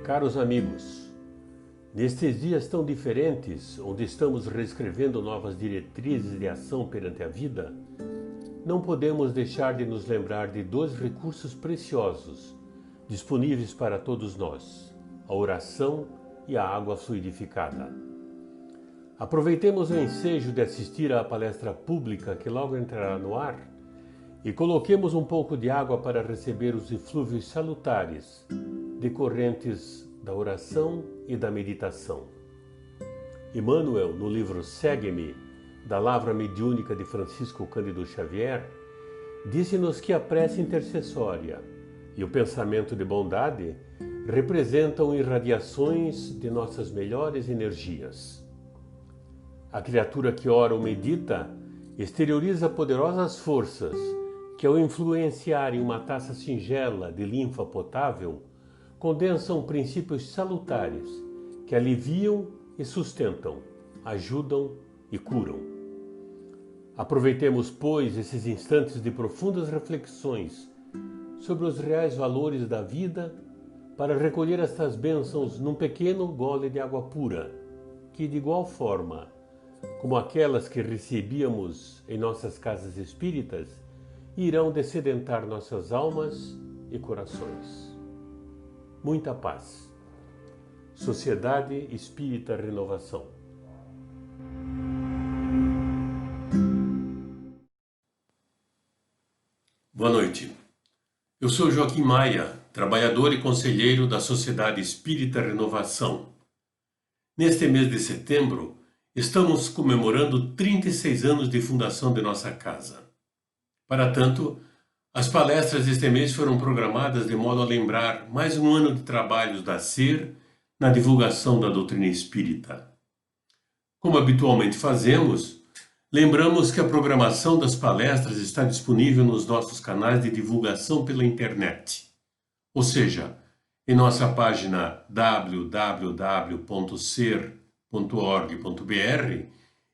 Caros amigos, nestes dias tão diferentes, onde estamos reescrevendo novas diretrizes de ação perante a vida, não podemos deixar de nos lembrar de dois recursos preciosos disponíveis para todos nós: a oração e a água fluidificada. Aproveitemos o ensejo de assistir à palestra pública que logo entrará no ar e coloquemos um pouco de água para receber os eflúvios salutares decorrentes da oração e da meditação. Emmanuel, no livro Segue-me, da Lavra Mediúnica de Francisco Cândido Xavier, disse-nos que a prece intercessória e o pensamento de bondade representam irradiações de nossas melhores energias. A criatura que ora ou medita exterioriza poderosas forças que, ao influenciarem uma taça singela de linfa potável, condensam princípios salutares que aliviam e sustentam, ajudam e curam. Aproveitemos, pois, esses instantes de profundas reflexões sobre os reais valores da vida para recolher estas bênçãos num pequeno gole de água pura, que, de igual forma como aquelas que recebíamos em nossas casas espíritas, irão dessedentar nossas almas e corações. Muita paz. Sociedade Espírita Renovação. Boa noite. Eu sou Joaquim Maia, trabalhador e conselheiro da Sociedade Espírita Renovação. Neste mês de setembro, estamos comemorando 36 anos de fundação de nossa casa. Para tanto, as palestras deste mês foram programadas de modo a lembrar mais um ano de trabalhos da SER na divulgação da doutrina espírita. Como habitualmente fazemos, lembramos que a programação das palestras está disponível nos nossos canais de divulgação pela internet, ou seja, em nossa página www.ser.org.br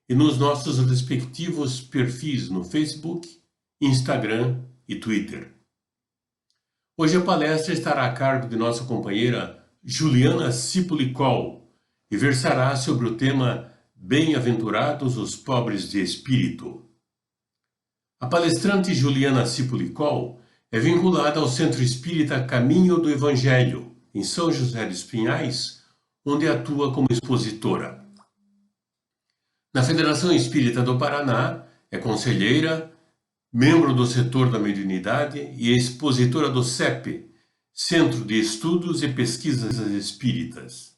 e nos nossos respectivos perfis no Facebook, Instagram e Twitter. Hoje a palestra estará a cargo de nossa companheira Juliana Cipulicol e versará sobre o tema Bem-aventurados os pobres de espírito. A palestrante Juliana Cipulicol é vinculada ao Centro Espírita Caminho do Evangelho, em São José dos Pinhais, onde atua como expositora. Na Federação Espírita do Paraná, é conselheira, membro do setor da mediunidade e expositora do CEP, Centro de Estudos e Pesquisas Espíritas.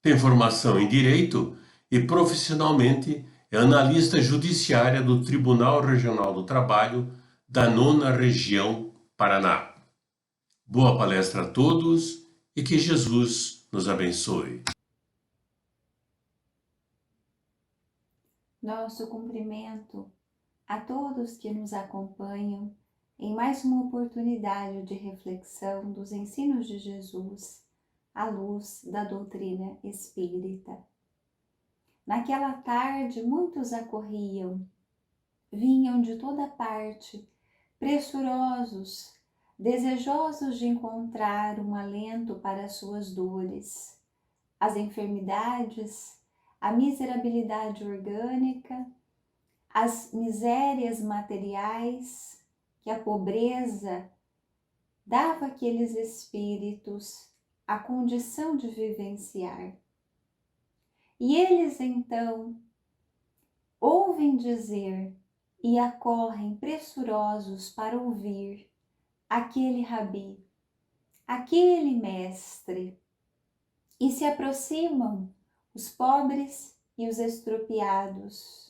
Tem formação em Direito e, profissionalmente, é analista judiciária do Tribunal Regional do Trabalho da 9ª Região Paraná. Boa palestra a todos e que Jesus nos abençoe. Nosso cumprimento a todos que nos acompanham em mais uma oportunidade de reflexão dos ensinos de Jesus à luz da doutrina espírita. Naquela tarde, muitos acorriam, vinham de toda parte, pressurosos, desejosos de encontrar um alento para as suas dores, as enfermidades, a miserabilidade orgânica, as misérias materiais que a pobreza dava àqueles espíritos a condição de vivenciar. E eles então ouvem dizer e acorrem pressurosos para ouvir aquele rabi, aquele mestre, e se aproximam os pobres e os estropiados,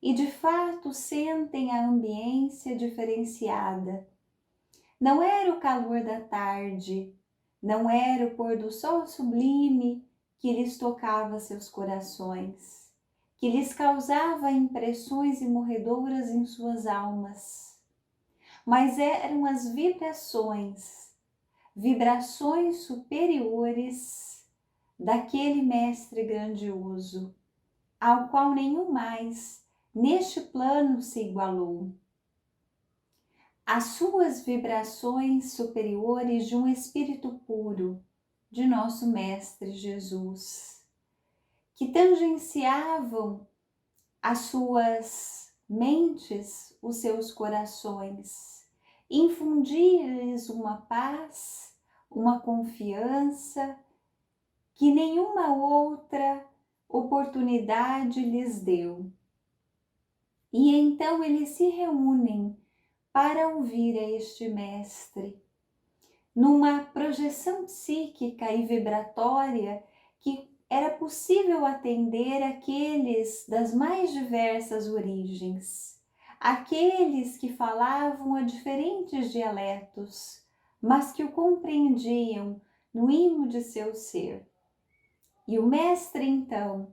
e de fato sentem a ambiência diferenciada. Não era o calor da tarde, não era o pôr do sol sublime que lhes tocava seus corações, que lhes causava impressões imorredoras em suas almas, mas eram as vibrações superiores daquele mestre grandioso, ao qual nenhum mais neste plano se igualou. As suas vibrações superiores de um espírito puro, de nosso Mestre Jesus, que tangenciavam as suas mentes, os seus corações, infundir-lhes uma paz, uma confiança que nenhuma outra oportunidade lhes deu. E então eles se reúnem para ouvir a este Mestre, numa projeção psíquica e vibratória que era possível atender aqueles das mais diversas origens, aqueles que falavam a diferentes dialetos, mas que o compreendiam no íntimo de seu ser. E o Mestre, então,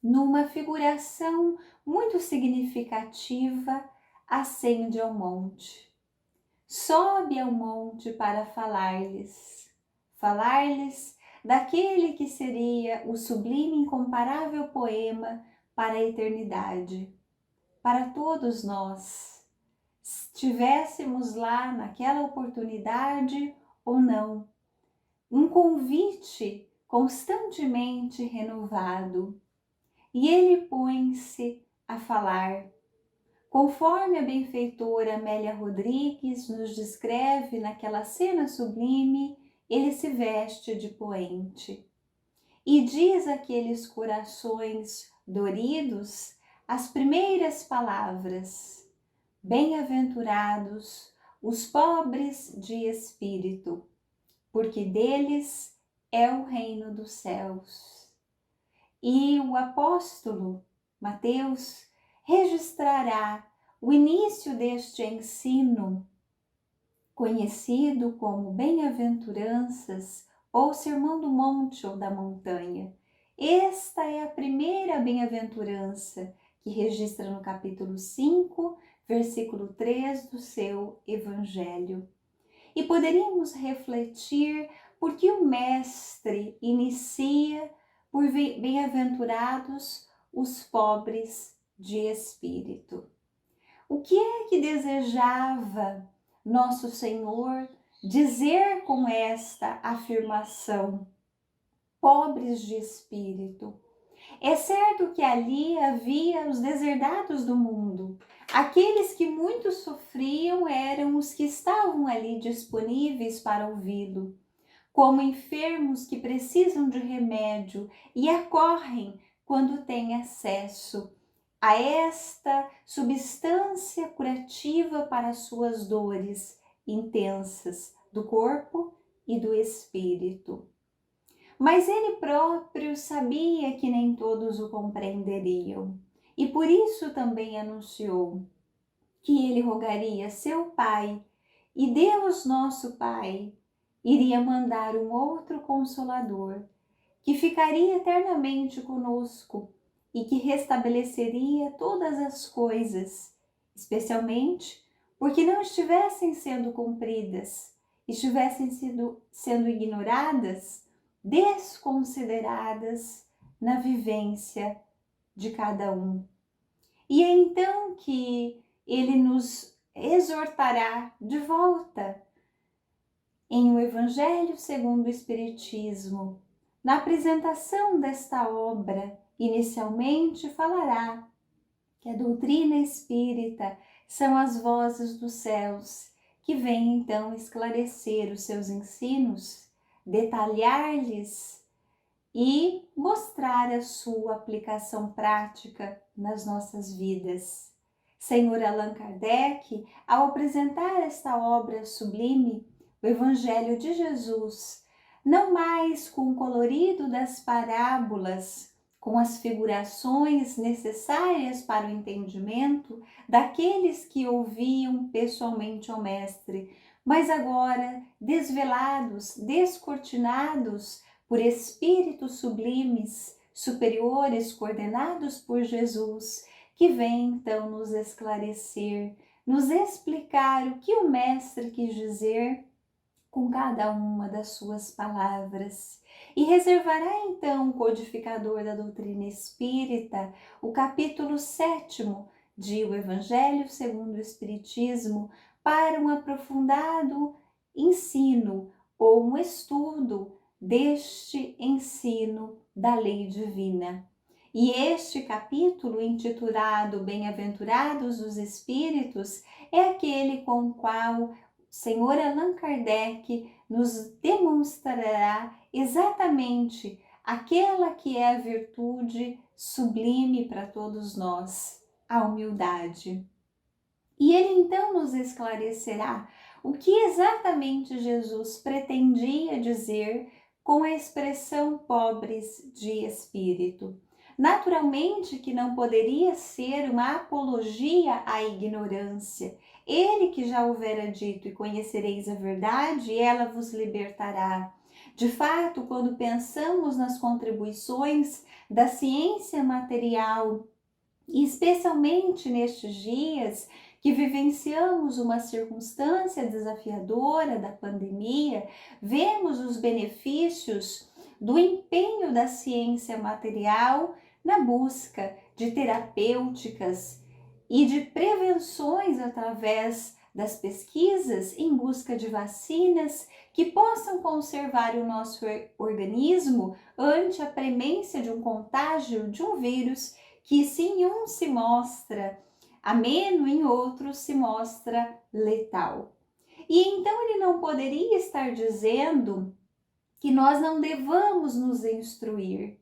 numa figuração muito significativa, ascende ao monte. Sobe ao monte para falar-lhes daquele que seria o sublime e incomparável poema para a eternidade, para todos nós, estivéssemos lá naquela oportunidade ou não. Um convite constantemente renovado. E ele põe-se a falar. Conforme a benfeitora Amélia Rodrigues nos descreve naquela cena sublime, ele se veste de poente e diz àqueles corações doridos as primeiras palavras: bem-aventurados os pobres de espírito, porque deles é o reino dos céus. E o apóstolo Mateus registrará o início deste ensino, conhecido como Bem-aventuranças ou Sermão do Monte ou da Montanha. Esta é a primeira bem-aventurança que registra no capítulo 5, versículo 3 do seu Evangelho. E poderíamos refletir por que o Mestre inicia por bem-aventurados os pobres de espírito. O que é que desejava nosso Senhor dizer com esta afirmação? Pobres de espírito. É certo que ali havia os deserdados do mundo. Aqueles que muito sofriam eram os que estavam ali disponíveis para ouvi-lo, como enfermos que precisam de remédio e acorrem quando têm acesso a esta substância curativa para suas dores intensas do corpo e do espírito. Mas ele próprio sabia que nem todos o compreenderiam, e por isso também anunciou que ele rogaria a seu Pai, e Deus nosso Pai iria mandar um outro Consolador, que ficaria eternamente conosco e que restabeleceria todas as coisas, especialmente porque não estivessem sendo cumpridas, estivessem sendo ignoradas, desconsideradas na vivência de cada um. E é então que ele nos exortará de volta em O Evangelho segundo o Espiritismo. Na apresentação desta obra, inicialmente falará que a doutrina espírita são as vozes dos céus, que vêm então esclarecer os seus ensinos, detalhar-lhes e mostrar a sua aplicação prática nas nossas vidas. Senhor Allan Kardec, ao apresentar esta obra sublime, o Evangelho de Jesus, não mais com o colorido das parábolas, com as figurações necessárias para o entendimento daqueles que ouviam pessoalmente ao Mestre, mas agora desvelados, descortinados por espíritos sublimes, superiores, coordenados por Jesus, que vem então nos esclarecer, nos explicar o que o Mestre quis dizer com cada uma das suas palavras. E reservará então o codificador da doutrina espírita o capítulo 7º de O Evangelho segundo o Espiritismo para um aprofundado ensino ou um estudo deste ensino da lei divina. E este capítulo, intitulado Bem-aventurados os Espíritos, é aquele com o qual o Senhor Allan Kardec nos demonstrará exatamente aquela que é a virtude sublime para todos nós, a humildade. E ele então nos esclarecerá o que exatamente Jesus pretendia dizer com a expressão pobres de espírito. Naturalmente que não poderia ser uma apologia à ignorância. Ele que já houvera dito: e conhecereis a verdade, e ela vos libertará. De fato, quando pensamos nas contribuições da ciência material, e especialmente nestes dias que vivenciamos uma circunstância desafiadora da pandemia, vemos os benefícios do empenho da ciência material na busca de terapêuticas e de prevenções através das pesquisas em busca de vacinas que possam conservar o nosso organismo ante a premência de um contágio de um vírus que, se em um se mostra ameno, em outro se mostra letal. E então ele não poderia estar dizendo que nós não devamos nos instruir,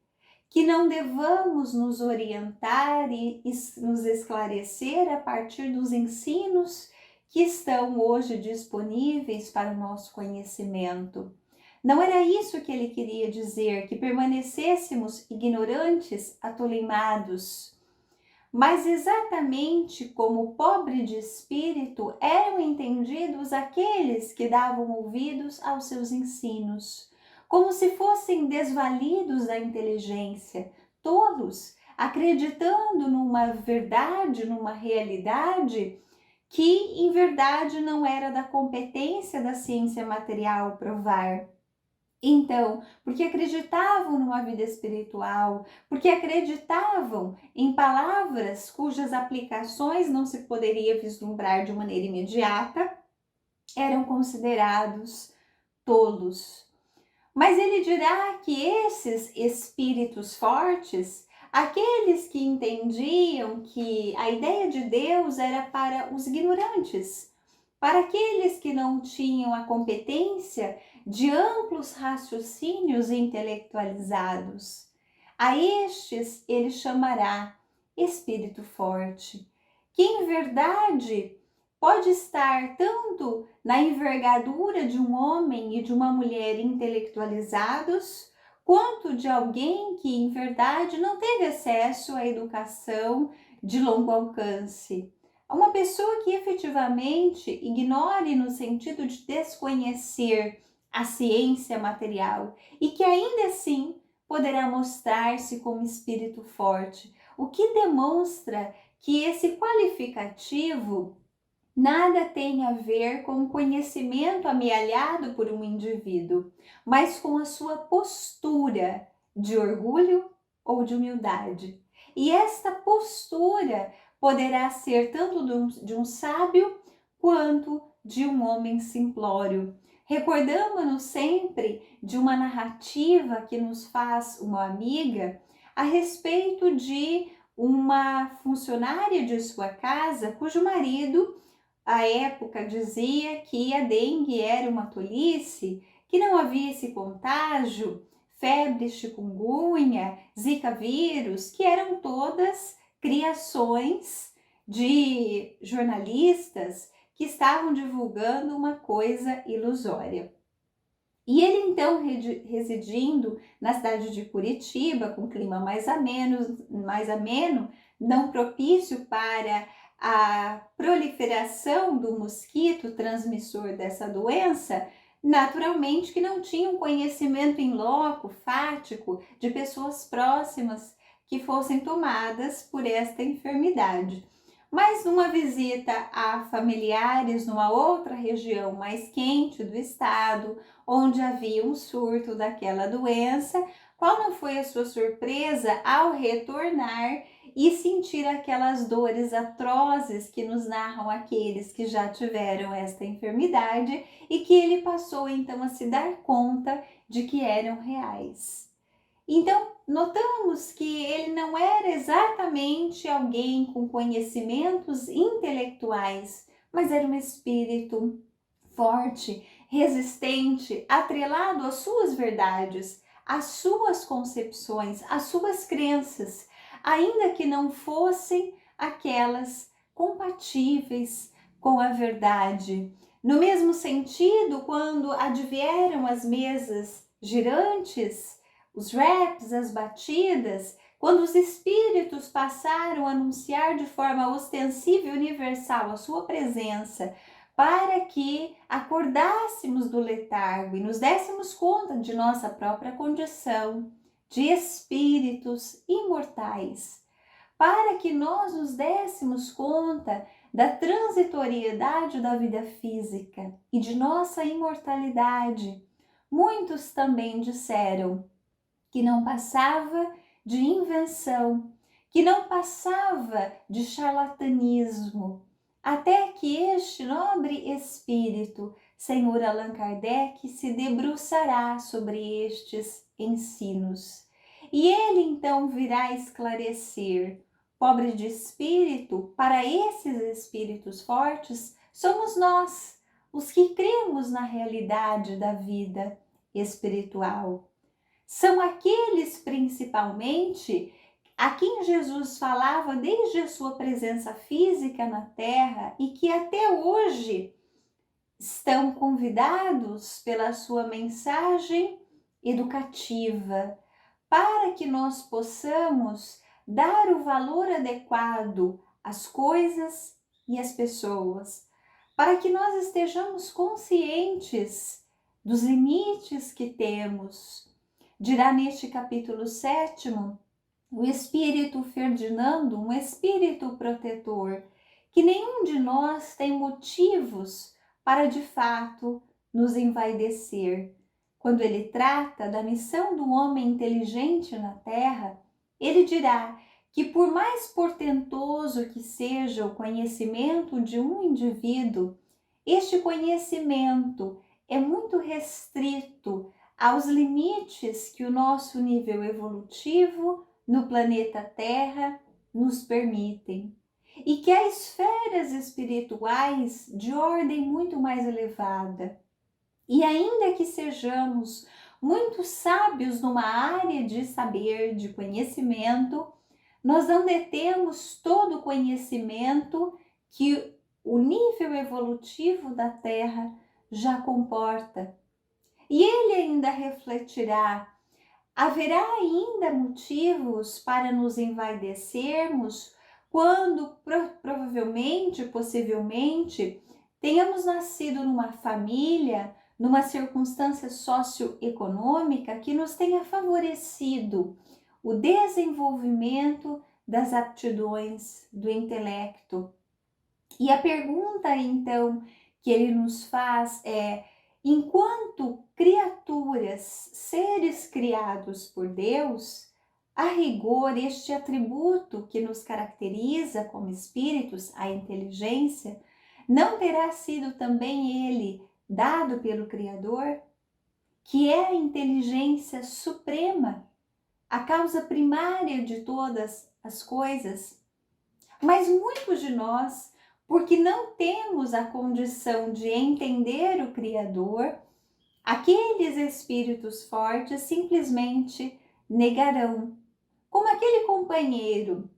que não devamos nos orientar e nos esclarecer a partir dos ensinos que estão hoje disponíveis para o nosso conhecimento. Não era isso que ele queria dizer, que permanecêssemos ignorantes, atolimados. Mas exatamente como pobre de espírito eram entendidos aqueles que davam ouvidos aos seus ensinos, como se fossem desvalidos da inteligência, tolos, acreditando numa verdade, numa realidade que em verdade não era da competência da ciência material provar. Então, porque acreditavam numa vida espiritual, porque acreditavam em palavras cujas aplicações não se poderia vislumbrar de maneira imediata, eram considerados tolos. Mas ele dirá que esses espíritos fortes, aqueles que entendiam que a ideia de Deus era para os ignorantes, para aqueles que não tinham a competência de amplos raciocínios intelectualizados, a estes ele chamará espírito forte, que em verdade pode estar tanto na envergadura de um homem e de uma mulher intelectualizados, quanto de alguém que em verdade não teve acesso à educação de longo alcance. Uma pessoa que efetivamente ignore no sentido de desconhecer a ciência material e que ainda assim poderá mostrar-se como espírito forte, o que demonstra que esse qualificativo nada tem a ver com o conhecimento amealhado por um indivíduo, mas com a sua postura de orgulho ou de humildade. E esta postura poderá ser tanto de um sábio quanto de um homem simplório. Recordamos-nos sempre de uma narrativa que nos faz uma amiga a respeito de uma funcionária de sua casa cujo marido, à época, dizia que a dengue era uma tolice, que não havia esse contágio, febre, chikungunya, zika vírus, que eram todas criações de jornalistas que estavam divulgando uma coisa ilusória. E ele então, residindo na cidade de Curitiba, com clima mais ameno, não propício para a proliferação do mosquito transmissor dessa doença, naturalmente que não tinha um conhecimento in loco, fático, de pessoas próximas que fossem tomadas por esta enfermidade. Mas numa visita a familiares numa outra região mais quente do estado, onde havia um surto daquela doença, qual não foi a sua surpresa ao retornar e sentir aquelas dores atrozes que nos narram aqueles que já tiveram esta enfermidade e que ele passou então a se dar conta de que eram reais. Então, notamos que ele não era exatamente alguém com conhecimentos intelectuais, mas era um espírito forte, resistente, atrelado às suas verdades, às suas concepções, às suas crenças, ainda que não fossem aquelas compatíveis com a verdade. No mesmo sentido, quando advieram as mesas girantes, os raps, as batidas, quando os espíritos passaram a anunciar de forma ostensiva e universal a sua presença, para que acordássemos do letargo e nos dessemos conta de nossa própria condição de espíritos imortais, para que nós nos dessemos conta da transitoriedade da vida física e de nossa imortalidade. Muitos também disseram que não passava de invenção, que não passava de charlatanismo, até que este nobre espírito, Senhor Allan Kardec, se debruçará sobre estes ensinos. E ele então virá esclarecer: pobre de espírito, para esses espíritos fortes, somos nós, os que cremos na realidade da vida espiritual. São aqueles principalmente a quem Jesus falava desde a sua presença física na Terra e que até hoje estão convidados pela sua mensagem educativa, para que nós possamos dar o valor adequado às coisas e às pessoas, para que nós estejamos conscientes dos limites que temos. Dirá neste capítulo 7º, o espírito Ferdinando, um espírito protetor, que nenhum de nós tem motivos para de fato nos envaidecer. Quando ele trata da missão do homem inteligente na Terra, ele dirá que por mais portentoso que seja o conhecimento de um indivíduo, este conhecimento é muito restrito aos limites que o nosso nível evolutivo no planeta Terra nos permitem, e que há esferas espirituais de ordem muito mais elevada. E ainda que sejamos muito sábios numa área de saber, de conhecimento, nós não detemos todo o conhecimento que o nível evolutivo da Terra já comporta. E ele ainda refletirá: haverá ainda motivos para nos envaidecermos quando provavelmente, possivelmente, tenhamos nascido numa família, numa circunstância socioeconômica que nos tenha favorecido o desenvolvimento das aptidões do intelecto. E a pergunta, então, que ele nos faz é: enquanto criaturas, seres criados por Deus, a rigor, este atributo que nos caracteriza como espíritos, a inteligência, não terá sido também ele dado pelo Criador, que é a inteligência suprema, a causa primária de todas as coisas? Mas muitos de nós, porque não temos a condição de entender o Criador, aqueles espíritos fortes simplesmente negarão. Como aquele companheiro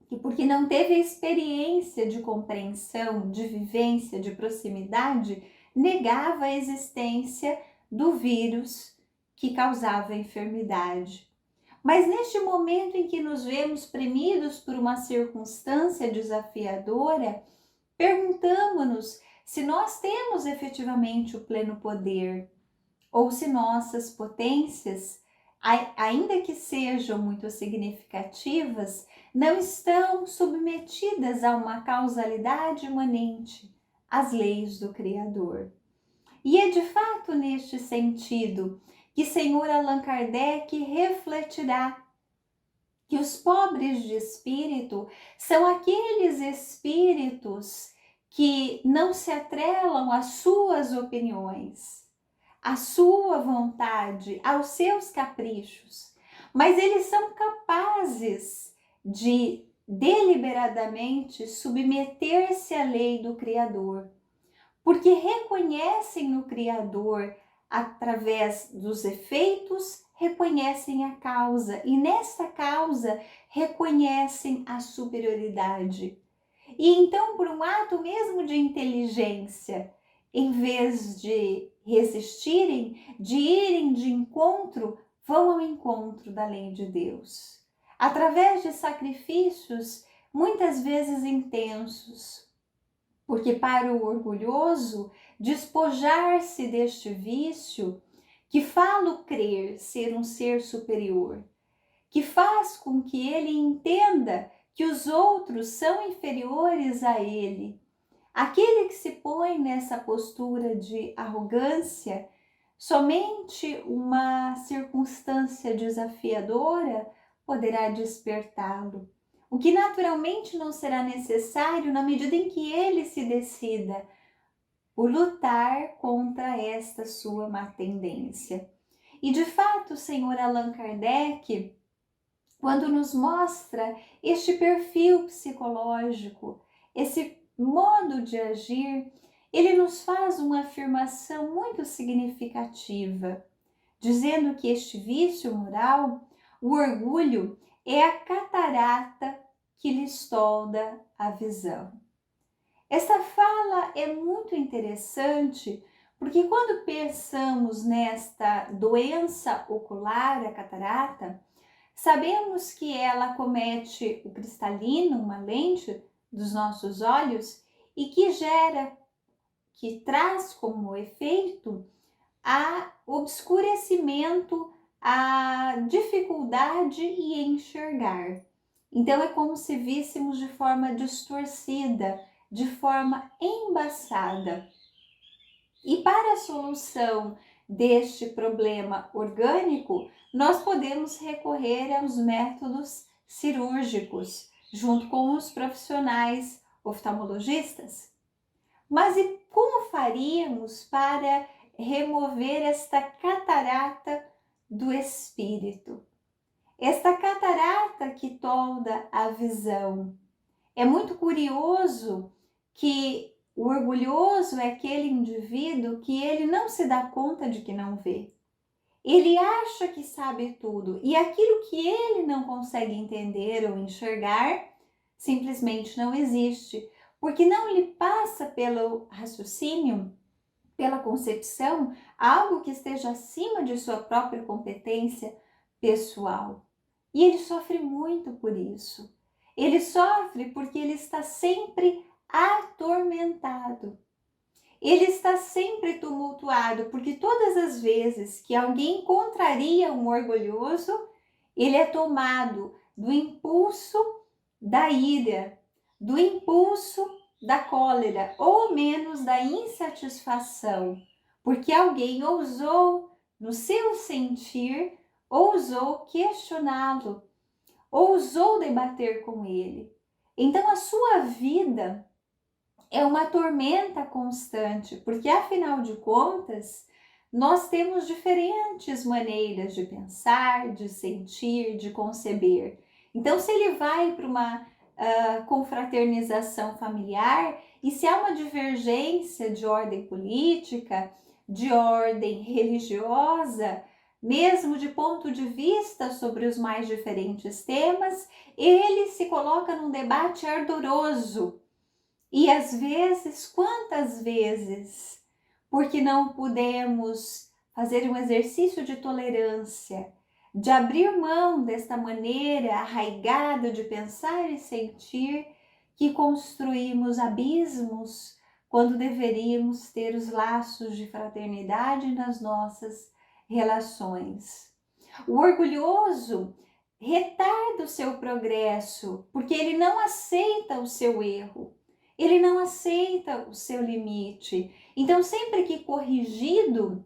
que, porque não teve a experiência de compreensão, de vivência, de proximidade, negava a existência do vírus que causava a enfermidade. Mas neste momento em que nos vemos premidos por uma circunstância desafiadora, perguntamos-nos se nós temos efetivamente o pleno poder, ou se nossas potências, ainda que sejam muito significativas, não estão submetidas a uma causalidade imanente, às leis do Criador. E é de fato neste sentido que Senhor Allan Kardec refletirá que os pobres de espírito são aqueles espíritos que não se atrelam às suas opiniões, à sua vontade, aos seus caprichos, mas eles são capazes de deliberadamente submeter-se à lei do Criador, porque reconhecem no Criador, através dos efeitos, reconhecem a causa e nessa causa reconhecem a superioridade. E então, por um ato mesmo de inteligência, em vez de resistirem, de irem de encontro, vão ao encontro da lei de Deus. Através de sacrifícios, muitas vezes intensos, porque para o orgulhoso, despojar-se deste vício, que fala crer ser um ser superior, que faz com que ele entenda que os outros são inferiores a ele. Aquele que se põe nessa postura de arrogância, somente uma circunstância desafiadora poderá despertá-lo. O que naturalmente não será necessário na medida em que ele se decida por lutar contra esta sua má tendência. E de fato, o Senhor Allan Kardec, quando nos mostra este perfil psicológico, esse modo de agir, ele nos faz uma afirmação muito significativa, dizendo que este vício moral, o orgulho, é a catarata que lhes tolda a visão. Esta fala é muito interessante, porque quando pensamos nesta doença ocular, a catarata, sabemos que ela acomete o cristalino, uma lente dos nossos olhos, e que traz como efeito a obscurecimento, a dificuldade em enxergar. Então é como se víssemos de forma distorcida, de forma embaçada. E para a solução deste problema orgânico, nós podemos recorrer aos métodos cirúrgicos, junto com os profissionais oftalmologistas. Mas e como faríamos para remover esta catarata do espírito? Esta catarata que tolda a visão. É muito curioso que o orgulhoso é aquele indivíduo que ele não se dá conta de que não vê. Ele acha que sabe tudo e aquilo que ele não consegue entender ou enxergar simplesmente não existe, porque não lhe passa pelo raciocínio, pela concepção, algo que esteja acima de sua própria competência pessoal. E ele sofre muito por isso. Ele sofre porque ele está sempre atormentado. Ele está sempre tumultuado, porque todas as vezes que alguém contraria um orgulhoso, ele é tomado do impulso da ira, do impulso da cólera, ou menos da insatisfação, porque alguém ousou, no seu sentir, ousou questioná-lo, ousou debater com ele. Então a sua vida é uma tormenta constante, porque afinal de contas, nós temos diferentes maneiras de pensar, de sentir, de conceber. Então, se ele vai para uma confraternização familiar e se há uma divergência de ordem política, de ordem religiosa, mesmo de ponto de vista sobre os mais diferentes temas, ele se coloca num debate ardoroso. E às vezes, quantas vezes, porque não podemos fazer um exercício de tolerância, de abrir mão desta maneira arraigada de pensar e sentir, que construímos abismos quando deveríamos ter os laços de fraternidade nas nossas relações. O orgulhoso retarda o seu progresso, porque ele não aceita o seu erro. Ele não aceita o seu limite. Então, sempre que corrigido,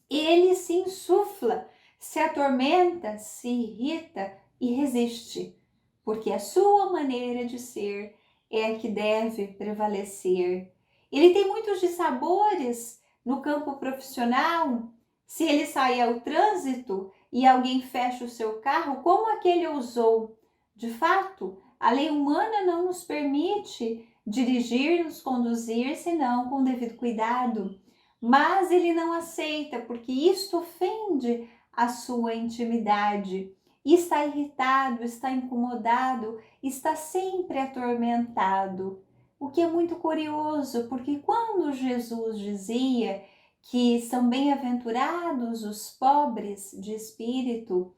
ele se insufla, se atormenta, se irrita e resiste, porque a sua maneira de ser é a que deve prevalecer. Ele tem muitos dissabores no campo profissional. Se ele sair ao trânsito e alguém fecha o seu carro, como aquele ousou? De fato, a lei humana não nos permite dirigir, nos conduzir, senão com devido cuidado. Mas ele não aceita, porque isto ofende a sua intimidade. E está irritado, está incomodado, está sempre atormentado. O que é muito curioso, porque quando Jesus dizia que são bem-aventurados os pobres de espírito,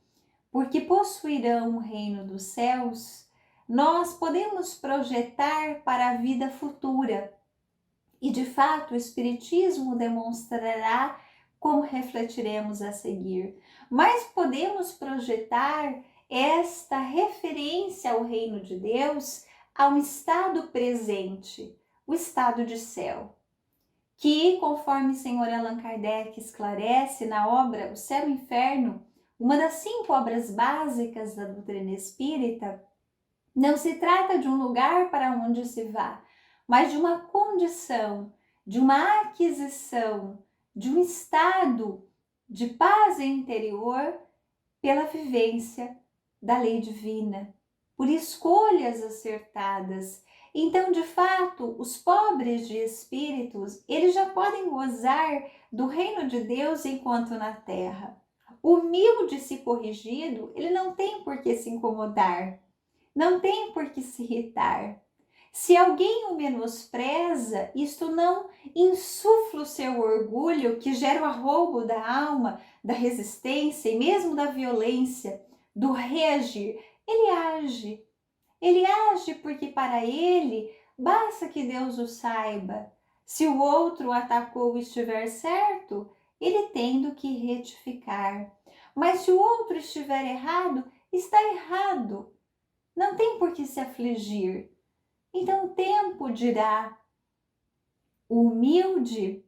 porque possuirão o reino dos céus, nós podemos projetar para a vida futura. E de fato, o Espiritismo demonstrará como refletiremos a seguir. Mas podemos projetar esta referência ao reino de Deus a um estado presente, o estado de céu, que, conforme o Senhor Allan Kardec esclarece na obra O Céu e o Inferno, uma das 5 obras básicas da doutrina espírita, não se trata de um lugar para onde se vá, mas de uma condição, de uma aquisição, de um estado de paz interior pela vivência da lei divina, por escolhas acertadas. Então, de fato, os pobres de espíritos, eles já podem gozar do reino de Deus enquanto na terra. O humilde, se corrigido, ele não tem por que se incomodar, não tem por que se irritar. Se alguém o menospreza, isto não insufla o seu orgulho, que gera o arroubo da alma, da resistência e mesmo da violência, do reagir. Ele age porque para ele basta que Deus o saiba. Se o outro o atacou e estiver certo, ele tem do que retificar. Mas se o outro estiver errado, está errado. Não tem por que se afligir. Então o tempo dirá. O humilde,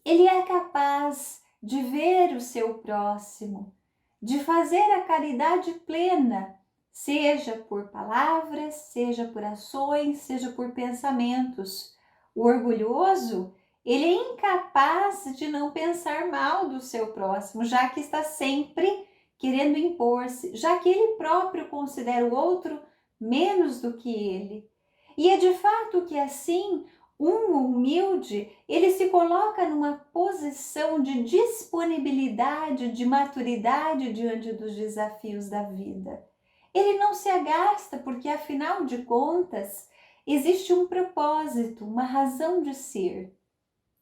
ele é capaz de ver o seu próximo, de fazer a caridade plena, seja por palavras, seja por ações, seja por pensamentos. O orgulhoso, ele é incapaz de não pensar mal do seu próximo, já que está sempre querendo impor-se, já que ele próprio considera o outro menos do que ele. E é de fato que assim, um humilde, ele se coloca numa posição de disponibilidade, de maturidade diante dos desafios da vida. Ele não se agasta porque, afinal de contas, existe um propósito, uma razão de ser.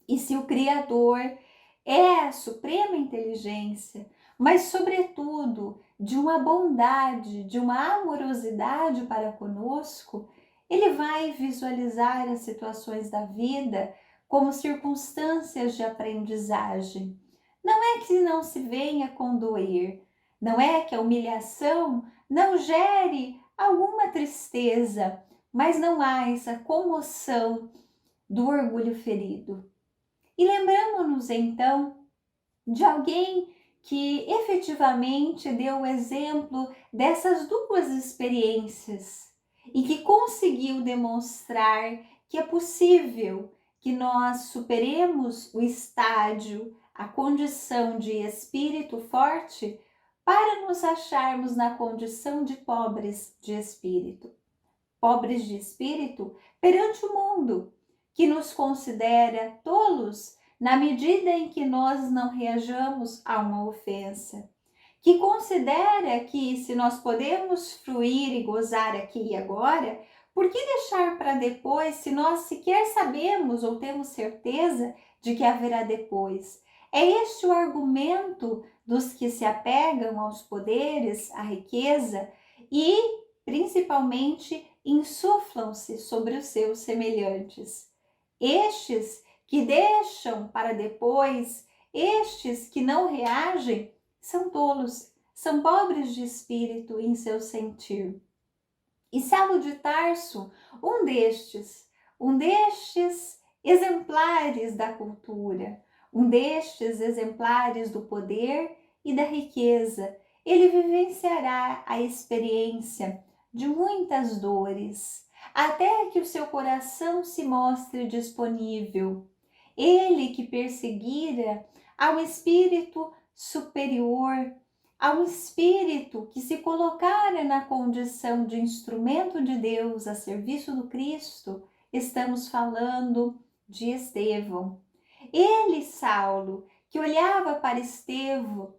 E se o Criador é a suprema inteligência, mas, sobretudo, de uma bondade, de uma amorosidade para conosco, ele vai visualizar as situações da vida como circunstâncias de aprendizagem. Não é que não se venha condoer, não é que a humilhação não gere alguma tristeza, mas não há essa comoção do orgulho ferido. E lembramos-nos então de alguém que efetivamente deu o exemplo dessas duas experiências e que conseguiu demonstrar que é possível que nós superemos o estágio, a condição de espírito forte para nos acharmos na condição de pobres de espírito. Pobres de espírito perante o mundo, que nos considera tolos na medida em que nós não reajamos a uma ofensa, que considera que se nós podemos fruir e gozar aqui e agora, por que deixar para depois se nós sequer sabemos ou temos certeza de que haverá depois? É este o argumento dos que se apegam aos poderes, à riqueza e, principalmente, insuflam-se sobre os seus semelhantes. Estes que deixam para depois, estes que não reagem, são tolos, são pobres de espírito em seu sentir. E Saulo de Tarso, um destes exemplares da cultura, um destes exemplares do poder e da riqueza, ele vivenciará a experiência de muitas dores, até que o seu coração se mostre disponível. Ele que perseguira a um espírito superior, a um espírito que se colocara na condição de instrumento de Deus a serviço do Cristo, estamos falando de Estevão. Ele, Saulo, que olhava para Estevão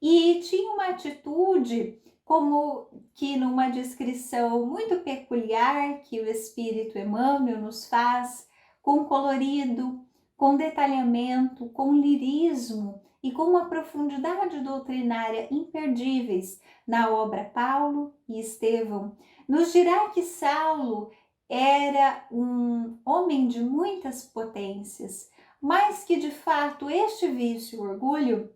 e tinha uma atitude como que numa descrição muito peculiar que o Espírito Emmanuel nos faz, com colorido, com detalhamento, com lirismo e com uma profundidade doutrinária imperdíveis na obra Paulo e Estevão, nos dirá que Saulo era um homem de muitas potências, mas que de fato este vício, o orgulho,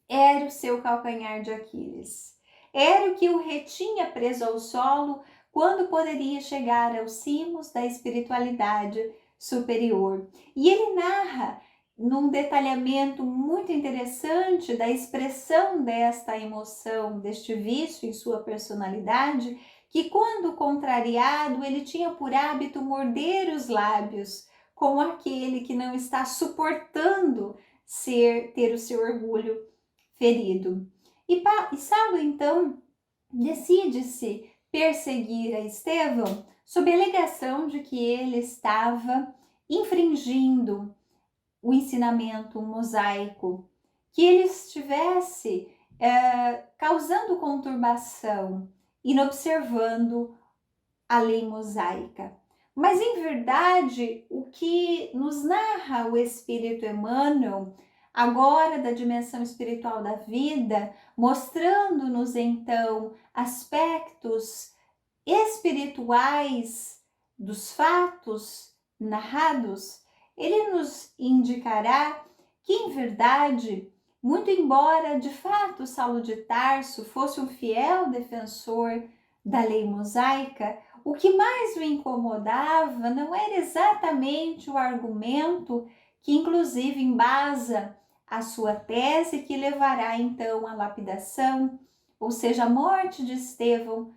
era o seu calcanhar de Aquiles. Era o que o retinha preso ao solo quando poderia chegar aos cimos da espiritualidade superior. E ele narra num detalhamento muito interessante da expressão desta emoção, deste vício em sua personalidade, que quando contrariado ele tinha por hábito morder os lábios, como aquele que não está suportando ter o seu orgulho ferido. E Saulo então decide-se perseguir a Estevão sob a alegação de que ele estava infringindo o ensinamento mosaico, que ele estivesse causando conturbação, inobservando a lei mosaica. Mas, em verdade, o que nos narra o Espírito Emmanuel, agora da dimensão espiritual da vida, mostrando-nos, então, aspectos espirituais dos fatos narrados, ele nos indicará que, em verdade, muito embora de fato Saulo de Tarso fosse um fiel defensor da lei mosaica, o que mais o incomodava não era exatamente o argumento que inclusive embasa a sua tese que levará então à lapidação, ou seja, a morte de Estevão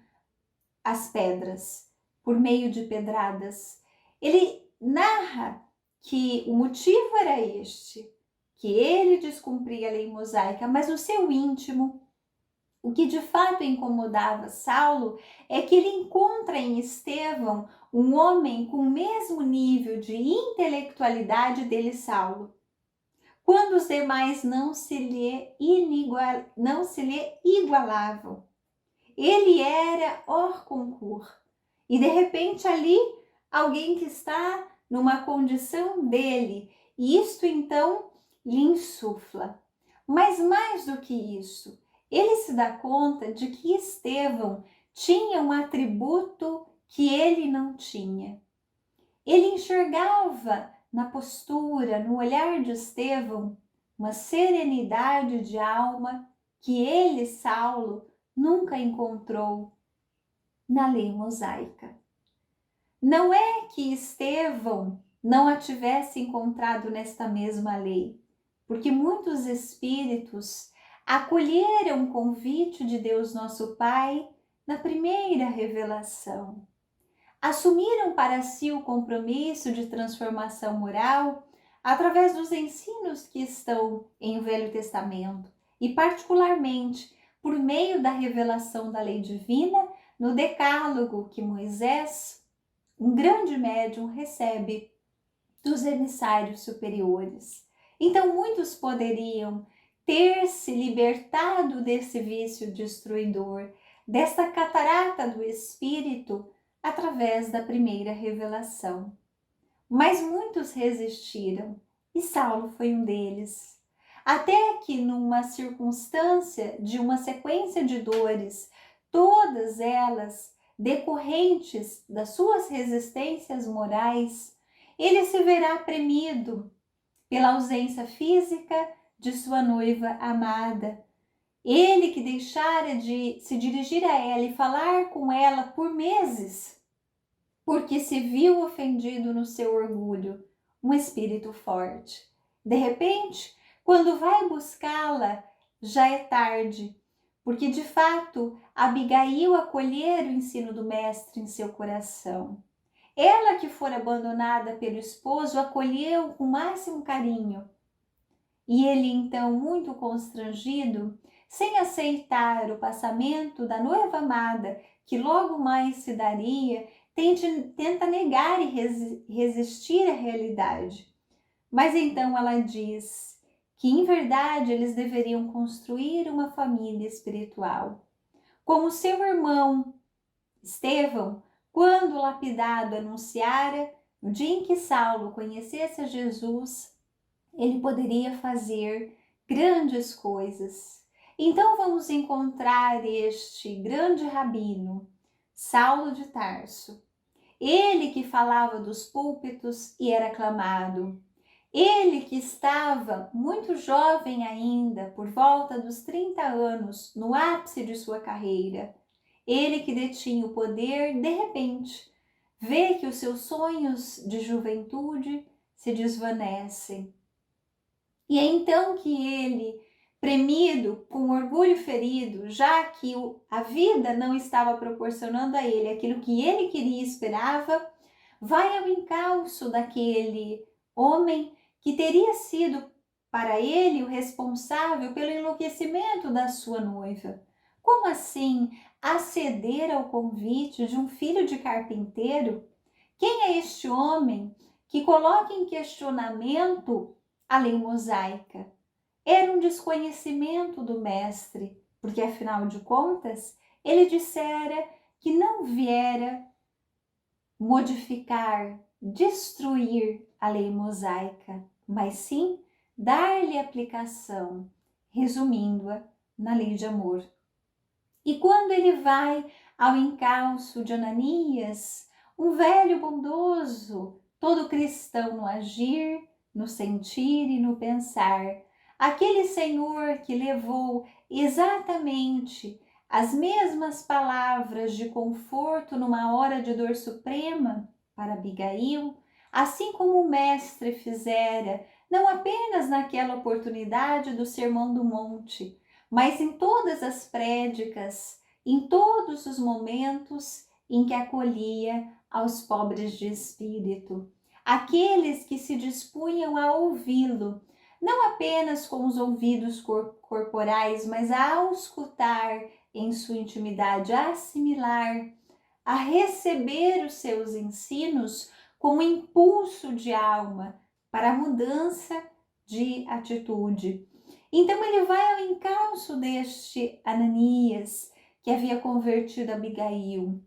às pedras, por meio de pedradas. Ele narra que o motivo era este, que ele descumpria a lei mosaica, mas no seu íntimo, o que de fato incomodava Saulo é que ele encontra em Estevão um homem com o mesmo nível de intelectualidade dele, Saulo, quando os demais não se lhe igualavam. Ele era hors concours. E de repente ali, alguém que está numa condição dele. E isto então lhe insufla. Mas mais do que isso, ele se dá conta de que Estevão tinha um atributo que ele não tinha. Ele enxergava na postura, no olhar de Estevão, uma serenidade de alma que ele, Saulo, nunca encontrou na lei mosaica. Não é que Estevão não a tivesse encontrado nesta mesma lei, porque muitos espíritos acolheram o convite de Deus nosso Pai na primeira revelação. Assumiram para si o compromisso de transformação moral através dos ensinos que estão em o Velho Testamento e particularmente por meio da revelação da lei divina no Decálogo que Moisés, um grande médium, recebe dos emissários superiores. Então muitos poderiam ter se libertado desse vício destruidor, desta catarata do espírito, através da primeira revelação. Mas muitos resistiram, e Saulo foi um deles. Até que numa circunstância de uma sequência de dores, todas elas decorrentes das suas resistências morais, ele se verá premido pela ausência física de sua noiva amada. Ele que deixara de se dirigir a ela e falar com ela por meses, porque se viu ofendido no seu orgulho, um espírito forte. De repente, quando vai buscá-la, já é tarde, porque de fato Abigail acolhera o ensino do mestre em seu coração. Ela que fora abandonada pelo esposo acolheu com o máximo carinho. E ele então, muito constrangido, sem aceitar o passamento da noiva amada, que logo mais se daria, tenta negar e resistir à realidade. Mas então ela diz que, em verdade, eles deveriam construir uma família espiritual. Como seu irmão Estevão, quando lapidado, anunciara, no dia em que Saulo conhecesse a Jesus, ele poderia fazer grandes coisas. Então vamos encontrar este grande rabino, Saulo de Tarso. Ele que falava dos púlpitos e era aclamado. Ele que estava muito jovem ainda, por volta dos 30 anos, no ápice de sua carreira. Ele que detinha o poder, de repente, vê que os seus sonhos de juventude se desvanecem. E é então que ele, premido, com orgulho ferido, já que a vida não estava proporcionando a ele aquilo que ele queria e esperava, vai ao encalço daquele homem que teria sido para ele o responsável pelo enlouquecimento da sua noiva. Como assim aceder ao convite de um filho de carpinteiro? Quem é este homem que coloca em questionamento a lei mosaica? Era um desconhecimento do mestre, porque afinal de contas, ele dissera que não viera modificar, destruir a lei mosaica, mas sim dar-lhe aplicação, resumindo-a na lei de amor. E quando ele vai ao encalço de Ananias, um velho bondoso, todo cristão no agir, no sentir e no pensar, aquele Senhor que levou exatamente as mesmas palavras de conforto numa hora de dor suprema para Abigail, assim como o mestre fizera, não apenas naquela oportunidade do Sermão do Monte, mas em todas as prédicas, em todos os momentos em que acolhia aos pobres de espírito, aqueles que se dispunham a ouvi-lo, não apenas com os ouvidos corporais, mas a auscultar em sua intimidade, a assimilar, a receber os seus ensinos como impulso de alma para a mudança de atitude. Então ele vai ao encalço deste Ananias, que havia convertido Abigail,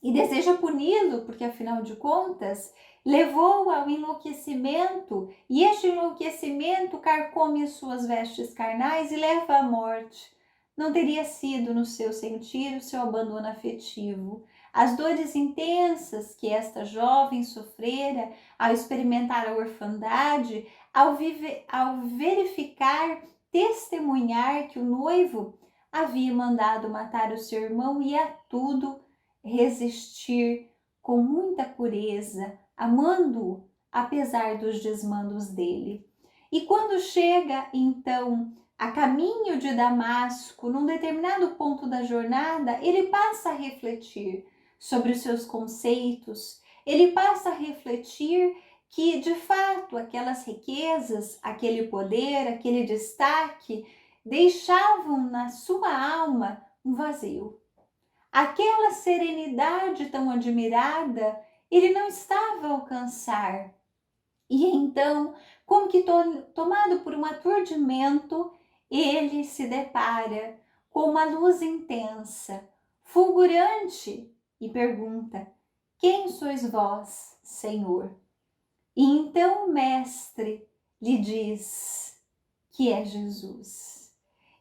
e deseja puni-lo, porque afinal de contas, levou-o ao enlouquecimento, e este enlouquecimento carcome as suas vestes carnais e leva à morte. Não teria sido, no seu sentir, o seu abandono afetivo. As dores intensas que esta jovem sofrera ao experimentar a orfandade, ao verificar, testemunhar que o noivo havia mandado matar o seu irmão e a tudo resistir com muita pureza, amando-o apesar dos desmandos dele. E quando chega, então, a caminho de Damasco, num determinado ponto da jornada, ele passa a refletir sobre os seus conceitos, ele passa a refletir que, de fato, aquelas riquezas, aquele poder, aquele destaque, deixavam na sua alma um vazio. Aquela serenidade tão admirada, ele não estava a alcançar. E então, como que tomado por um aturdimento, ele se depara com uma luz intensa, fulgurante, e pergunta: quem sois vós, Senhor? E então o mestre lhe diz que é Jesus.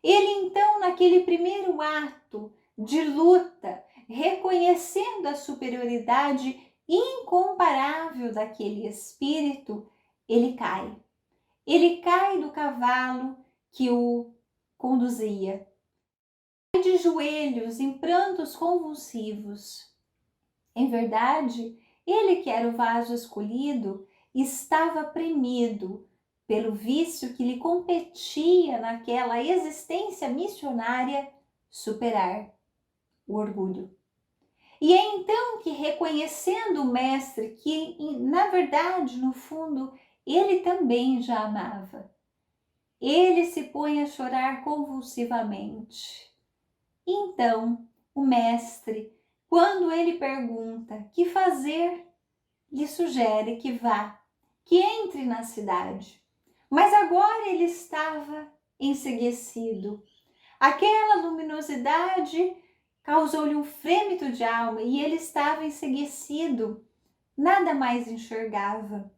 Ele então, naquele primeiro ato de luta, reconhecendo a superioridade incomparável daquele espírito, ele cai. Ele cai do cavalo que o conduzia. Cai de joelhos em prantos convulsivos. Em verdade, ele que era o vaso escolhido estava premido pelo vício que lhe competia naquela existência missionária superar o orgulho. E é então que, reconhecendo o mestre, que na verdade, no fundo, ele também já amava, ele se põe a chorar convulsivamente. Então, o mestre, quando ele pergunta que fazer, lhe sugere que vá, que entre na cidade. Mas agora ele estava enceguecido. Aquela luminosidade causou-lhe um frêmito de alma e ele estava enceguecido, nada mais enxergava.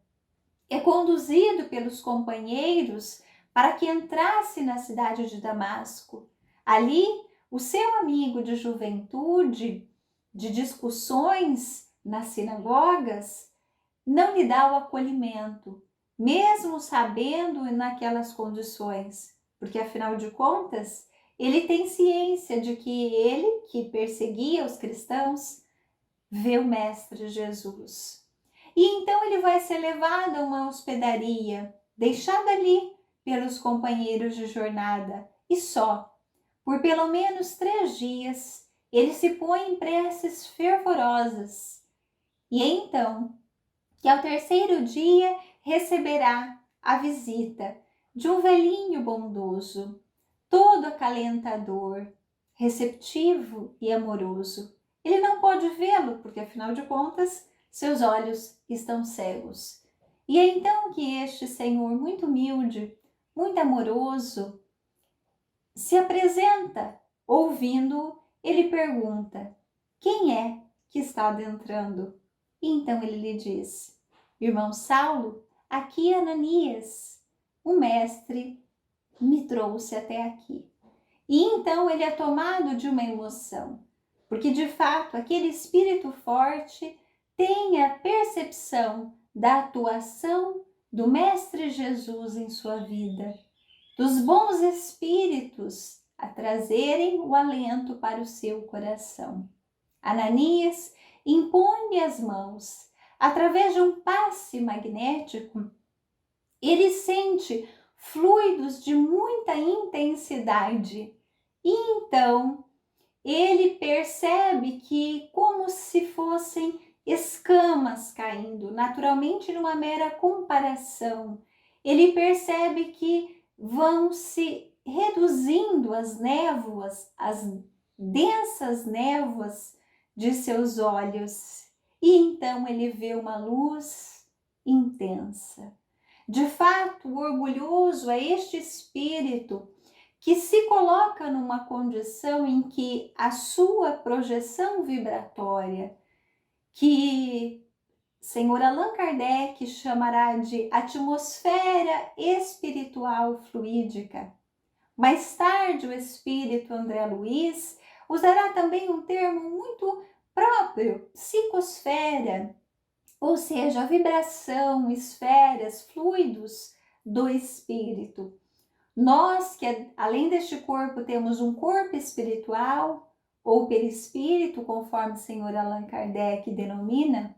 É conduzido pelos companheiros para que entrasse na cidade de Damasco. Ali, o seu amigo de juventude, de discussões nas sinagogas, não lhe dá o acolhimento, mesmo sabendo naquelas condições, porque afinal de contas, ele tem ciência de que ele, que perseguia os cristãos, vê o Mestre Jesus. E então ele vai ser levado a uma hospedaria, deixado ali pelos companheiros de jornada, e só, por pelo menos 3 dias, ele se põe em preces fervorosas. E então, que ao 3º dia receberá a visita de um velhinho bondoso, todo acalentador, receptivo e amoroso. Ele não pode vê-lo, porque afinal de contas, seus olhos estão cegos. E é então que este Senhor, muito humilde, muito amoroso, se apresenta. Ouvindo, ele pergunta: quem é que está adentrando? E então ele lhe diz: irmão Saulo, aqui é Ananias, o mestre me trouxe até aqui. E então ele é tomado de uma emoção, porque de fato aquele espírito forte tem a percepção da atuação do Mestre Jesus em sua vida, dos bons espíritos a trazerem o alento para o seu coração. Ananias impõe as mãos. Através de um passe magnético, ele sente fluidos de muita intensidade. E então, ele percebe que, como se fossem escamas caindo, naturalmente numa mera comparação, ele percebe que vão se reduzindo as névoas, as densas névoas de seus olhos. E então ele vê uma luz intensa. De fato, o orgulhoso é este espírito que se coloca numa condição em que a sua projeção vibratória, que Senhor Allan Kardec chamará de atmosfera espiritual fluídica. Mais tarde, o espírito André Luiz usará também um termo muito próprio, psicosfera, ou seja, a vibração, esferas, fluidos do espírito. Nós que, além deste corpo, temos um corpo espiritual, ou perispírito, conforme o Senhor Allan Kardec denomina,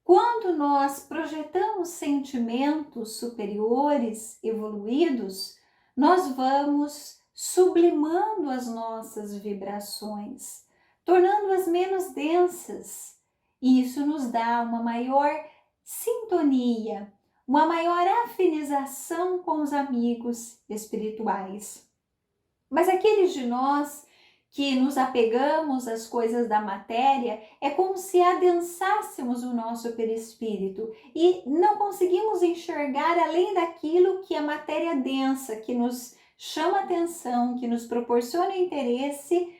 quando nós projetamos sentimentos superiores, evoluídos, nós vamos sublimando as nossas vibrações, tornando-as menos densas. E isso nos dá uma maior sintonia, uma maior afinização com os amigos espirituais. Mas aqueles de nós que nos apegamos às coisas da matéria, é como se adensássemos o nosso perispírito e não conseguimos enxergar além daquilo que a matéria densa, que nos chama atenção, que nos proporciona interesse,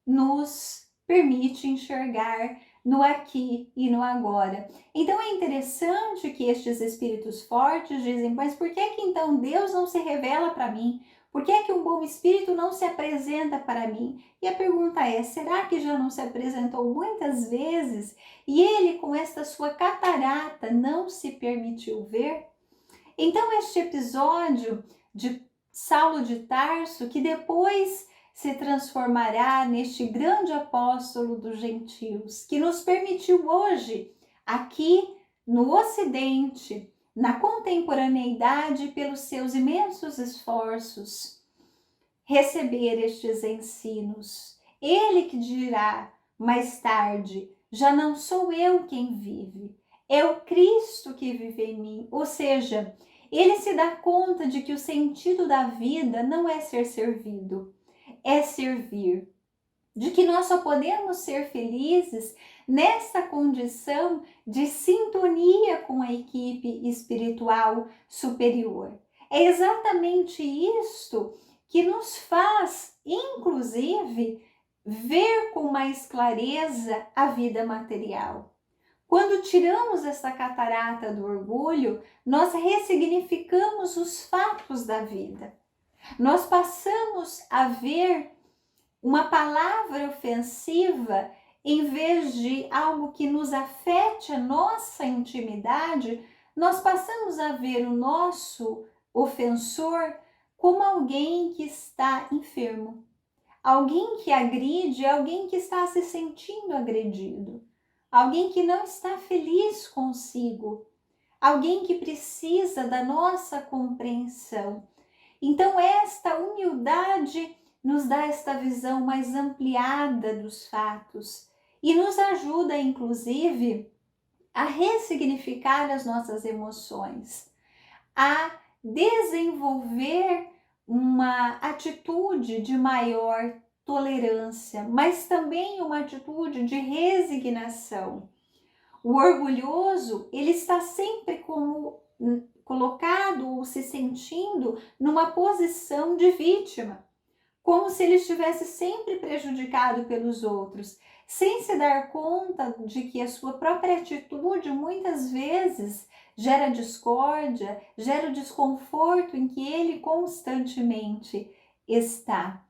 nos permite enxergar no aqui e no agora. Então é interessante que estes espíritos fortes dizem: mas por que então Deus não se revela para mim? Por que um bom espírito não se apresenta para mim? E a pergunta é: será que já não se apresentou muitas vezes e ele, com esta sua catarata, não se permitiu ver? Então este episódio de Saulo de Tarso, que depois se transformará neste grande apóstolo dos gentios, que nos permitiu hoje, aqui no Ocidente, na contemporaneidade, pelos seus imensos esforços, receber estes ensinos. Ele que dirá mais tarde: já não sou eu quem vive, é o Cristo que vive em mim. Ou seja, ele se dá conta de que o sentido da vida não é ser servido, é servir. De que nós só podemos ser felizes nessa condição de sintonia com a equipe espiritual superior. É exatamente isto que nos faz, inclusive, ver com mais clareza a vida material. Quando tiramos essa catarata do orgulho, nós ressignificamos os fatos da vida. Nós passamos a ver uma palavra ofensiva em vez de algo que nos afete a nossa intimidade. Nós passamos a ver o nosso ofensor como alguém que está enfermo, alguém que agride, alguém que está se sentindo agredido, alguém que não está feliz consigo, alguém que precisa da nossa compreensão. Então, esta humildade nos dá esta visão mais ampliada dos fatos e nos ajuda, inclusive, a ressignificar as nossas emoções, a desenvolver uma atitude de maior tolerância, mas também uma atitude de resignação. O orgulhoso, ele está sempre colocado ou se sentindo numa posição de vítima, como se ele estivesse sempre prejudicado pelos outros, sem se dar conta de que a sua própria atitude muitas vezes gera discórdia, gera o desconforto em que ele constantemente está.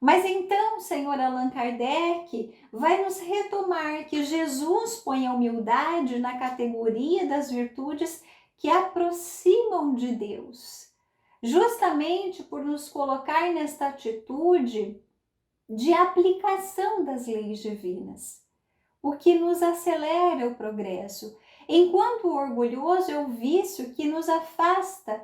Mas então, Senhor Allan Kardec vai nos retomar que Jesus põe a humildade na categoria das virtudes que aproximam de Deus, justamente por nos colocar nesta atitude de aplicação das leis divinas, o que nos acelera o progresso, enquanto o orgulhoso é o vício que nos afasta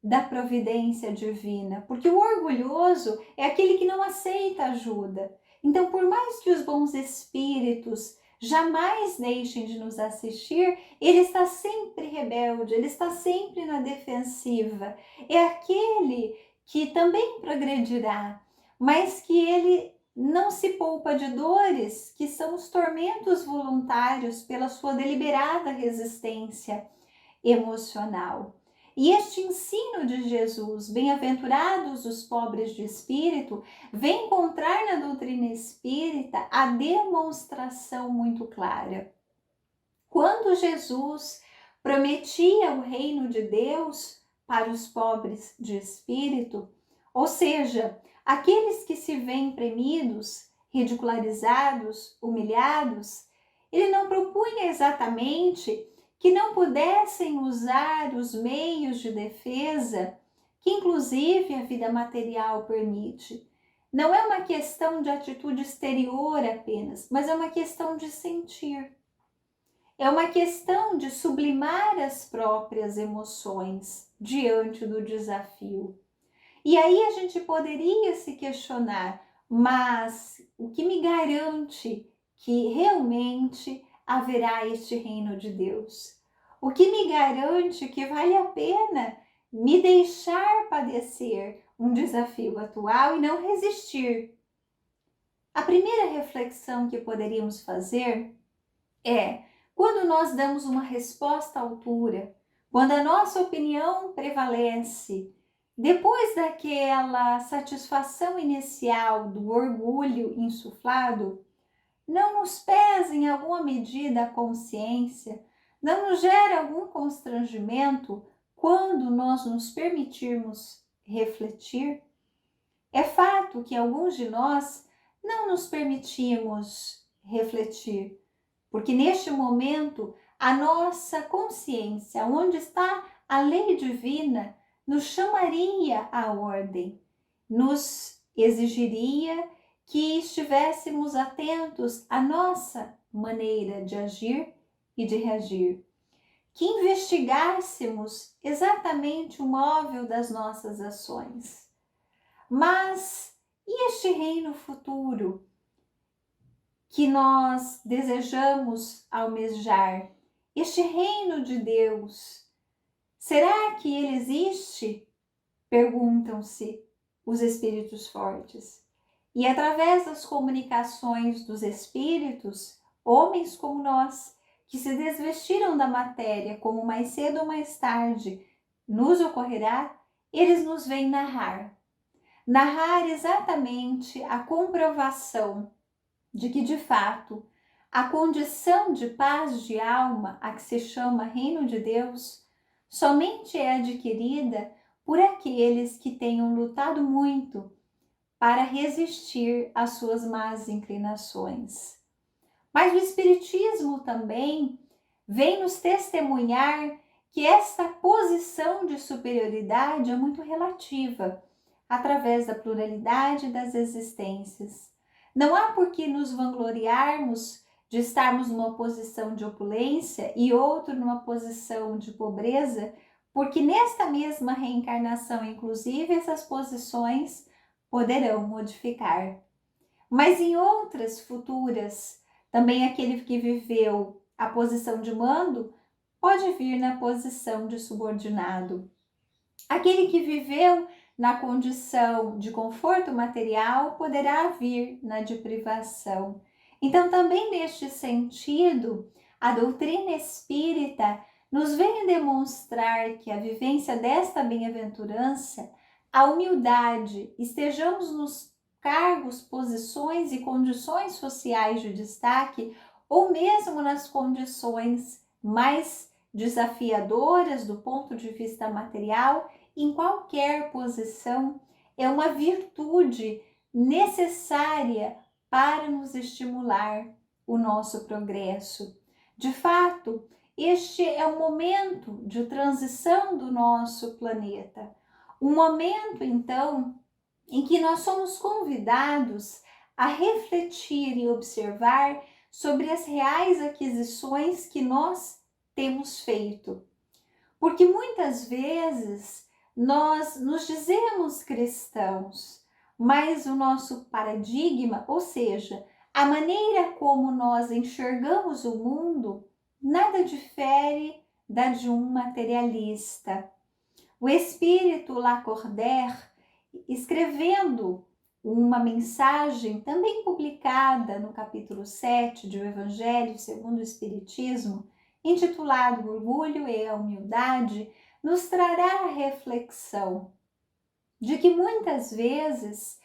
da providência divina, porque o orgulhoso é aquele que não aceita ajuda. Então, por mais que os bons espíritos jamais deixem de nos assistir, ele está sempre rebelde, ele está sempre na defensiva. É aquele que também progredirá, mas que ele não se poupa de dores, que são os tormentos voluntários pela sua deliberada resistência emocional. E este ensino de Jesus, bem-aventurados os pobres de espírito, vem encontrar na doutrina espírita a demonstração muito clara. Quando Jesus prometia o reino de Deus para os pobres de espírito, ou seja, aqueles que se veem premidos, ridicularizados, humilhados, ele não propunha exatamente que não pudessem usar os meios de defesa que inclusive a vida material permite. Não é uma questão de atitude exterior apenas, mas é uma questão de sentir. É uma questão de sublimar as próprias emoções diante do desafio. E aí a gente poderia se questionar, mas o que me garante que realmente haverá este reino de Deus? O que me garante que vale a pena me deixar padecer um desafio atual e não resistir? A primeira reflexão que poderíamos fazer é, quando nós damos uma resposta à altura, quando a nossa opinião prevalece, depois daquela satisfação inicial do orgulho insuflado, não nos pesa em alguma medida a consciência, não nos gera algum constrangimento quando nós nos permitirmos refletir? É fato que alguns de nós não nos permitimos refletir, porque neste momento a nossa consciência, onde está a lei divina, nos chamaria à ordem, nos exigiria que estivéssemos atentos à nossa maneira de agir e de reagir, que investigássemos exatamente o móvel das nossas ações. Mas e este reino futuro que nós desejamos almejar? Este reino de Deus, será que ele existe? Perguntam-se os espíritos fortes. E através das comunicações dos espíritos, homens como nós, que se desvestiram da matéria, como mais cedo ou mais tarde nos ocorrerá, eles nos vêm narrar exatamente a comprovação de que, de fato, a condição de paz de alma, a que se chama Reino de Deus, somente é adquirida por aqueles que tenham lutado muito para resistir às suas más inclinações. Mas o Espiritismo também vem nos testemunhar que esta posição de superioridade é muito relativa, através da pluralidade das existências. Não há por que nos vangloriarmos de estarmos numa posição de opulência e outro numa posição de pobreza, porque nesta mesma reencarnação, inclusive, essas posições poderão modificar. Mas em outras futuras, também aquele que viveu a posição de mando pode vir na posição de subordinado. Aquele que viveu na condição de conforto material poderá vir na de privação. Então, também neste sentido, a doutrina espírita nos vem demonstrar que a vivência desta bem-aventurança, a humildade, estejamos nos cargos, posições e condições sociais de destaque, ou mesmo nas condições mais desafiadoras do ponto de vista material, em qualquer posição, é uma virtude necessária para nos estimular o nosso progresso. De fato, este é um momento de transição do nosso planeta. Um momento, então, em que nós somos convidados a refletir e observar sobre as reais aquisições que nós temos feito. Porque muitas vezes nós nos dizemos cristãos, mas o nosso paradigma, ou seja, a maneira como nós enxergamos o mundo, nada difere da de um materialista. O espírito Lacordaire, escrevendo uma mensagem também publicada no capítulo 7 do Evangelho segundo o Espiritismo, intitulado Orgulho e a Humildade, nos trará a reflexão de que muitas vezes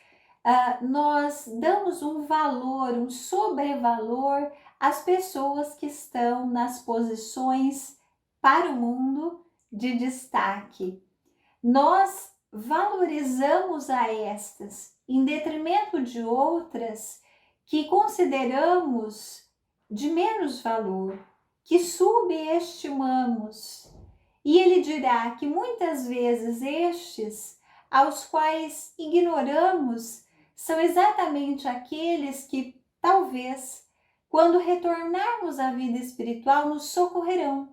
nós damos um valor, um sobrevalor às pessoas que estão nas posições para o mundo de destaque. Nós valorizamos a estas em detrimento de outras que consideramos de menos valor, que subestimamos. E ele dirá que muitas vezes estes, aos quais ignoramos, são exatamente aqueles que, talvez, quando retornarmos à vida espiritual, nos socorrerão,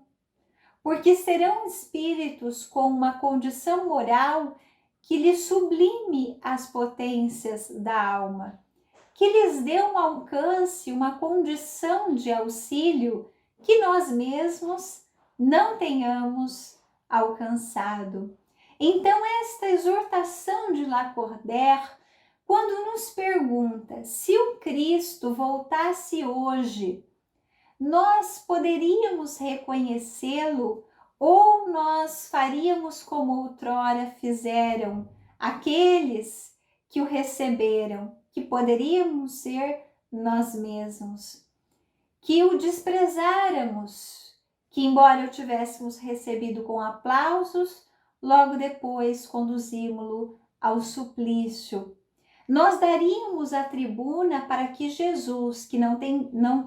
porque serão espíritos com uma condição moral que lhes sublime as potências da alma, que lhes dê um alcance, uma condição de auxílio que nós mesmos não tenhamos alcançado. Então, esta exortação de Lacordaire, quando nos pergunta se o Cristo voltasse hoje, nós poderíamos reconhecê-lo ou nós faríamos como outrora fizeram aqueles que o receberam, que poderíamos ser nós mesmos, que o desprezáramos, que embora o tivéssemos recebido com aplausos, logo depois conduzimos-lo ao suplício. Nós daríamos a tribuna para que Jesus, que não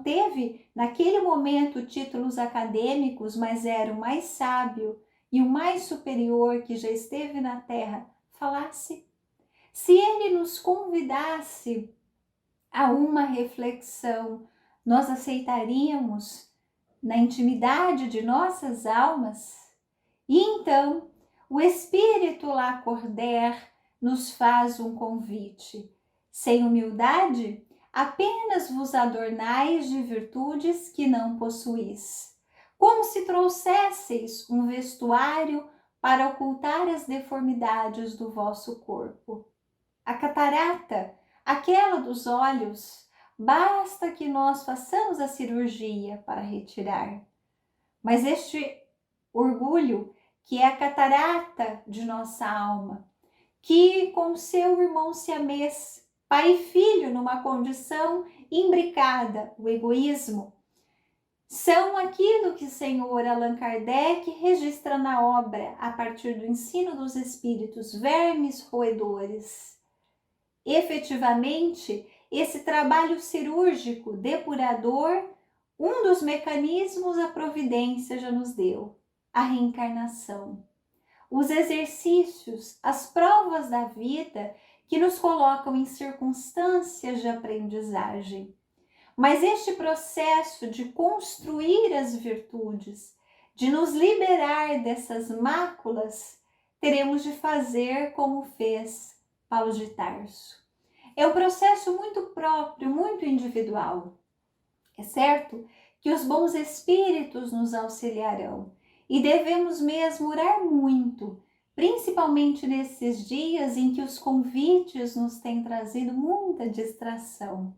teve naquele momento títulos acadêmicos, mas era o mais sábio e o mais superior que já esteve na terra, falasse. Se ele nos convidasse a uma reflexão, nós aceitaríamos na intimidade de nossas almas? E então, o espírito Lacordaire nos faz um convite. Sem humildade, apenas vos adornais de virtudes que não possuís, como se trouxesseis um vestuário para ocultar as deformidades do vosso corpo. A catarata, aquela dos olhos, basta que nós façamos a cirurgia para retirar. Mas este orgulho, que é a catarata de nossa alma, que com seu irmão siamês, pai e filho numa condição imbricada, o egoísmo, são aquilo que o Senhor Allan Kardec registra na obra a partir do ensino dos espíritos, vermes roedores. Efetivamente, esse trabalho cirúrgico, depurador, um dos mecanismos a providência já nos deu, a reencarnação. Os exercícios, as provas da vida que nos colocam em circunstâncias de aprendizagem. Mas este processo de construir as virtudes, de nos liberar dessas máculas, teremos de fazer como fez Paulo de Tarso. É um processo muito próprio, muito individual. É certo que os bons espíritos nos auxiliarão e devemos mesmo orar muito, principalmente nesses dias em que os convites nos têm trazido muita distração.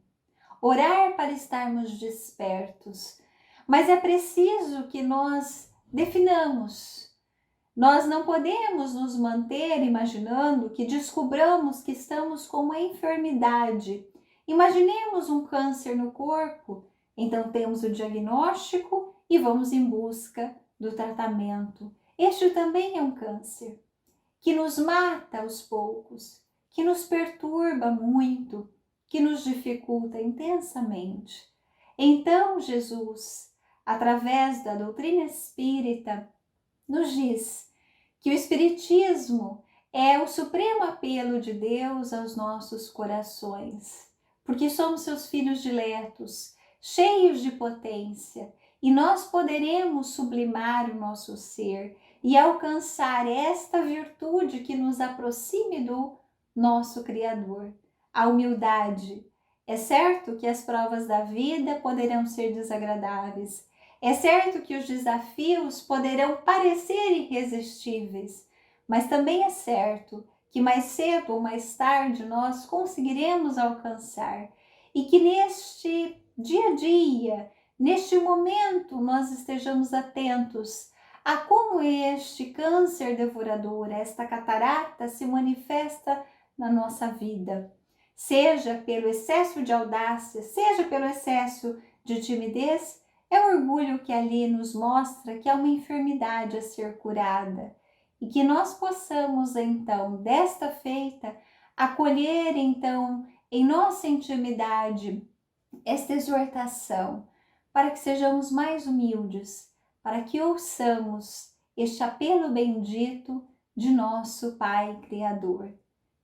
Orar para estarmos despertos, mas é preciso que nós definamos. Nós não podemos nos manter imaginando que descobramos que estamos com uma enfermidade. Imaginemos um câncer no corpo, então temos o diagnóstico e vamos em busca do tratamento. Este também é um câncer, que nos mata aos poucos, que nos perturba muito, que nos dificulta intensamente. Então Jesus, através da doutrina espírita, nos diz que o Espiritismo é o supremo apelo de Deus aos nossos corações, porque somos seus filhos diletos, cheios de potência, e nós poderemos sublimar o nosso ser e alcançar esta virtude que nos aproxime do nosso Criador, a humildade. É certo que as provas da vida poderão ser desagradáveis, é certo que os desafios poderão parecer irresistíveis, mas também é certo que mais cedo ou mais tarde nós conseguiremos alcançar e que neste dia a dia, neste momento, nós estejamos atentos a como este câncer devorador, esta catarata se manifesta na nossa vida, seja pelo excesso de audácia, seja pelo excesso de timidez. É o orgulho que ali nos mostra que há uma enfermidade a ser curada e que nós possamos então, desta feita, acolher então em nossa intimidade esta exortação para que sejamos mais humildes, para que ouçamos este apelo bendito de nosso Pai Criador.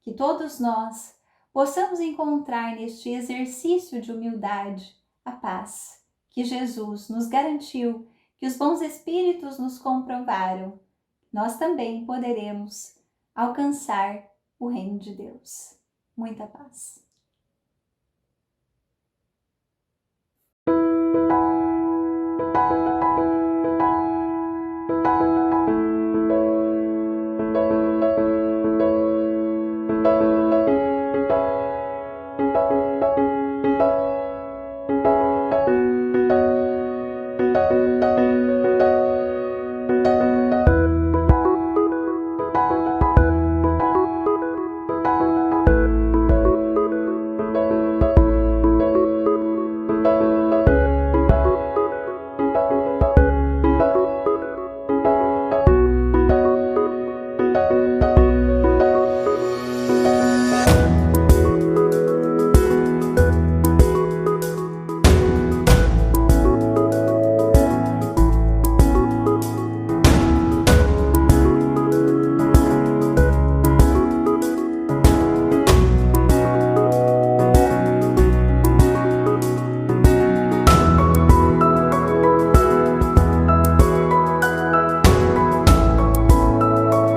Que todos nós possamos encontrar neste exercício de humildade a paz que Jesus nos garantiu, que os bons espíritos nos comprovaram. Nós também poderemos alcançar o reino de Deus. Muita paz.